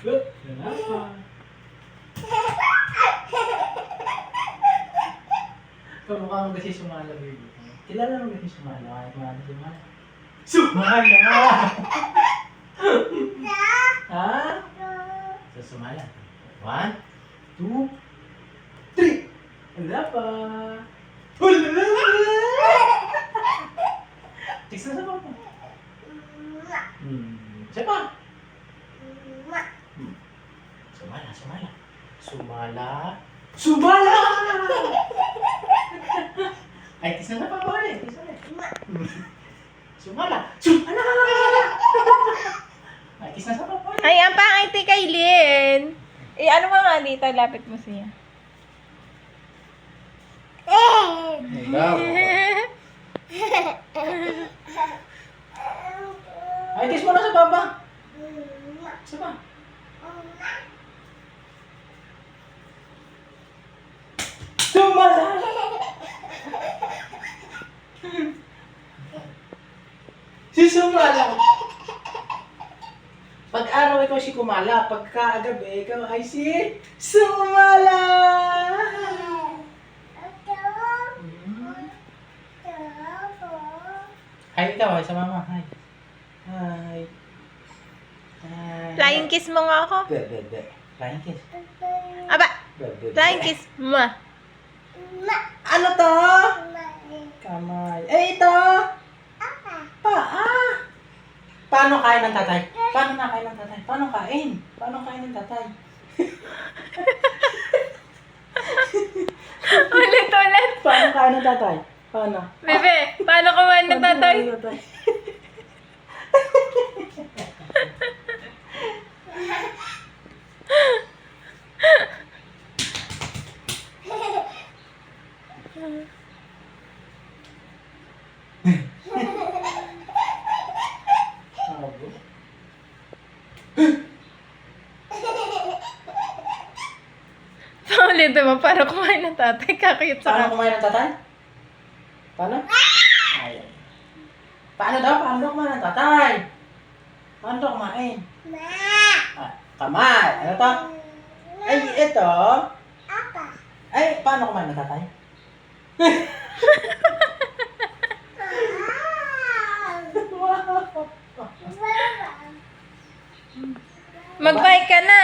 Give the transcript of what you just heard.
Kenapa? Kamukha mo kasi sumala, baby. Kilala mo kasi sumala. Kahit mga sumala. Sumala! Ha? So, sumala. 1, 2, 3. Wala pa. Wala! Tignan sa papa. Siya pa. Sumala, sumala. Sumala. Sumala! Ay, tignan sa papa ulit. Tignan ulit. Sumala. Sumala! Ay, tignan sa papa ulit. Ay, ang pangiti kay Lynn. Eh, ano mo nga dito? Lapit mo siya. Daw. Ay, kiss mo na sa baba. Isa pa. Sumala! Si Sumala. Pag-araw ikaw si Kumala, pagkagabi ikaw ay si Sumala! Hi, ikaw. Hi sa mama. Hi. Hi. Hi. Flying kiss mo nga ako. Be. Flying kiss. Aba, Be. flying kiss mo. Ano to? Kamay. Eh, ito? Paa. Paano kain ng tatay? Paano nakain ng tatay? Paano kain? Paano kain ng tatay? Ulit. Paano kain ng tatay? Paano? Bebe, paano kumain ng tatay? Paano kain ng tatay? Abo. Paulit mo, paano kumain ng tatay? Kakayot sa Paano kumain ng tatay? Paano? Ay. Paano daw? Paano daw kumain ng tatay? Paano daw kumain? Ah, kamay. Ano to? Ay, ito. Ay, paano kumain ng tatay? Mag-bye ka na.